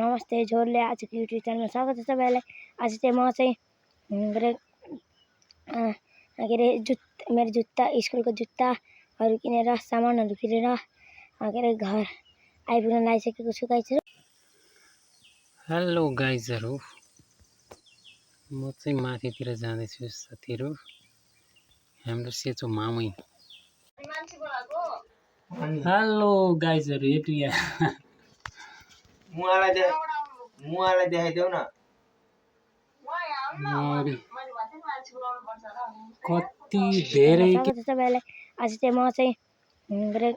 नमस्ते झोरले आजको युट्युब च्यानलमा स्वागत छ सबैलाई। आज चाहिँ म चाहिँ के अरे मेरो जुत्ता स्कुलको जुत्ताहरू किनेर सामानहरू किनेर के अरे घर आइपुग्न लागिसकेको छु गाइजहरू। हेलो गाइजहरू, म चाहिँ माथितिर जाँदैछु साथीहरू। हाम्रो सेचो मामै। हेलो गाइजहरू, यति मुहालाई देखाइदेऊ न। कति धेरै स्वागत छ सबैलाई। आज चाहिँ म चाहिँ के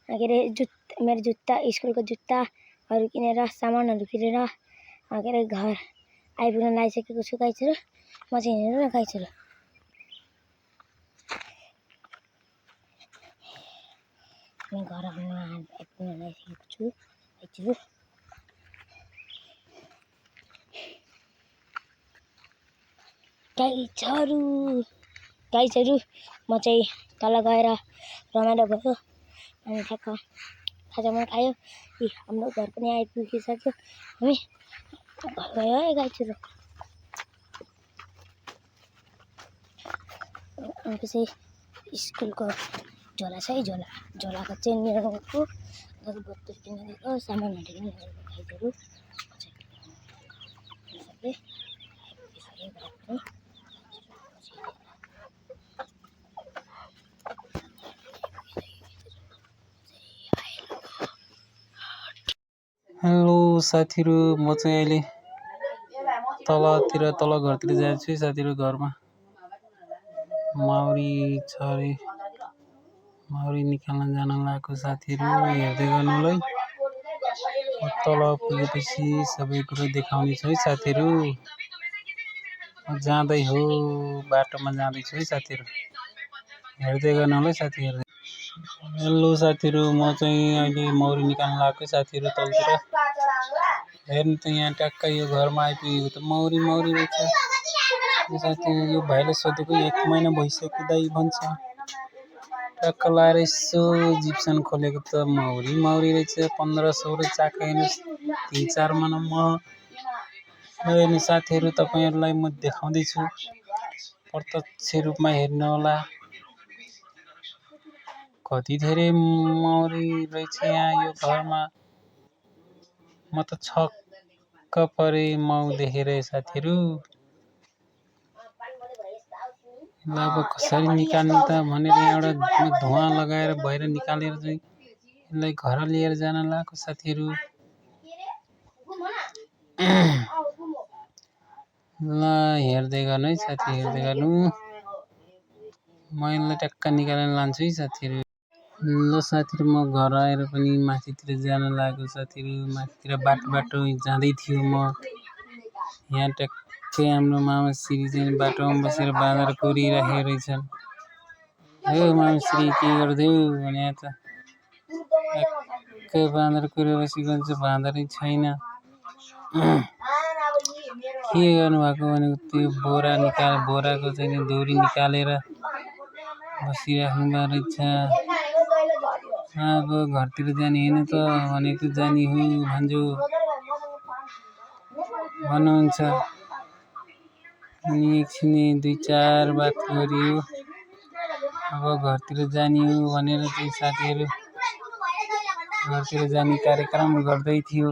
अरे मेरो जुत्ता स्कुलको जुत्ताहरू किनेर सामानहरू किनेर के अरे घर आइपुग्न लागिसकेको छु गाइजहरू। म चाहिँ हेर्नु न गाइजहरू, घर आइपुग्न लागिसकेको छु गाइजहरू। गाइजहरू म चाहिँ तल गएर रमाइलो भयो अनि ठ्याक्क खाजामा खायो। हाम्रो घर पनि आइपुगिसक्यो, हामी घर गयो है गाइजहरू। पछि स्कुलको झोला छ है, झोलाको चेन लिएर गएको, बोतल किनेर गएको, सामानहरू किनेर गएको गाइजहरू। हेलो साथीहरू, म चाहिँ अहिले तल घरतिर जान्छु साथीहरू। घरमा माउरी छ अरे, माउरी निकाल्न जान लागेको साथीहरू। हेर्दै गर्नुलाई तल पुगेपछि सबै कुरो देखाउने छु है साथीहरू। जाँदै हो, बाटोमा जाँदैछु है साथीहरू, हेर्दै गर्नुलाई साथीहरू। हेलो साथीहरू, म चाहिँ अहिले मौरी निकाल्न लागेको साथीहरू तलतिर। हेर्नु त यहाँ ट्याक्कै यो घरमा आइपुगेको त मौरी रहेछ साथीहरू। यो भाइले सोधेको 1 महिना भइसक्यो दाइ भन्छ। ट्याक्क लाएर यसो जिप्सन खोलेको त मौरी रहेछ। 1500 र चाक हेर्नुहोस्, 3-4 महिना म हेर्नु साथीहरू। तपाईँहरूलाई म देखाउँदैछु, प्रत्यक्ष रूपमा हेर्नु होला। कति धेरै मौरी रहेछ यहाँ यो घरमा। म त छक्क परे माउ देखेर साथीहरू। ल अब कसरी निकाल्ने त भनेर यहाँबाट धुवा लगाएर बाहिर निकालेर चाहिँ यसलाई घर लिएर जान लागेको साथीहरू। ल हेर्दै गर्नु है साथी, हेर्दै गर्नु। म यसलाई ट्याक्क निकालेर लान्छु है साथीहरू। ल साथीहरू, म घर आएर पनि माथितिर जान लागेको साथीहरू। माथितिर बाटो जाँदै थियो म। यहाँ ट्याक्कै हाम्रो मामाश्री चाहिँ बाटोमा बसेर बाँदर कुरिराखेको रहेछन्। हो मामाश्री, के गर्दै भने त ट्याक्कै बाँदर कुरेर बसिरहन्छ, बाँदरै छैन। के गर्नुभएको भनेको त्यो बोराको चाहिँ डोरी निकालेर बसिराख्नु भएको रहेछ। अब घरतिर जाने होइन त भनेको, जाने हो भान्जो भन्नुहुन्छ। अनि एकछिन 2-4 बात गरियो, अब घरतिर जाने हो भनेर चाहिँ साथीहरू घरतिर जाने कार्यक्रम गर्दै थियो।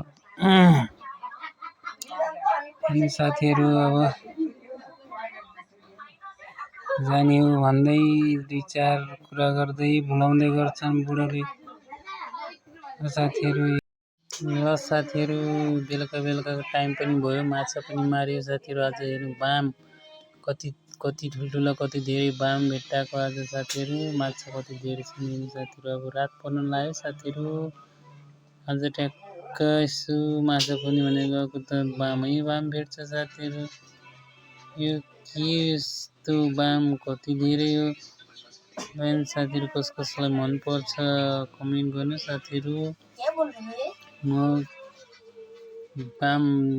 अनि साथीहरू अब जाने हो भन्दै 2-4 कुरा गर्दै भुलाउँदै गर्छन् बुढोले साथीहरू। ल साथीहरू, बेलुकाको टाइम पनि भयो, माछा पनि मार्यो साथीहरू। आज हेर्नु बाम कति ठुल्ठुला, कति धेरै बाम भेट्टाएको आज साथीहरू। माछा कति धेरै छन् साथीहरू। अब रात पर्न लाग्यो साथीहरू। आज ट्याक्क यसो माछा पनि भने गएको त बाम भेट्छ साथीहरू। यो के यस्तो बाम कति धेरै हो साथीहरू। कसलाई मन पर्छ कमेन्ट गर्नु साथीहरू। म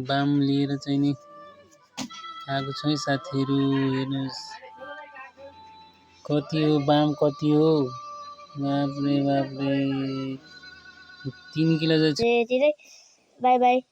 बाम लिएर चाहिँ नि आएको छु है साथीहरू। हेर्नुहोस् कति हो बाम, कति हो, बाप्रे 3 किलो जति। By by.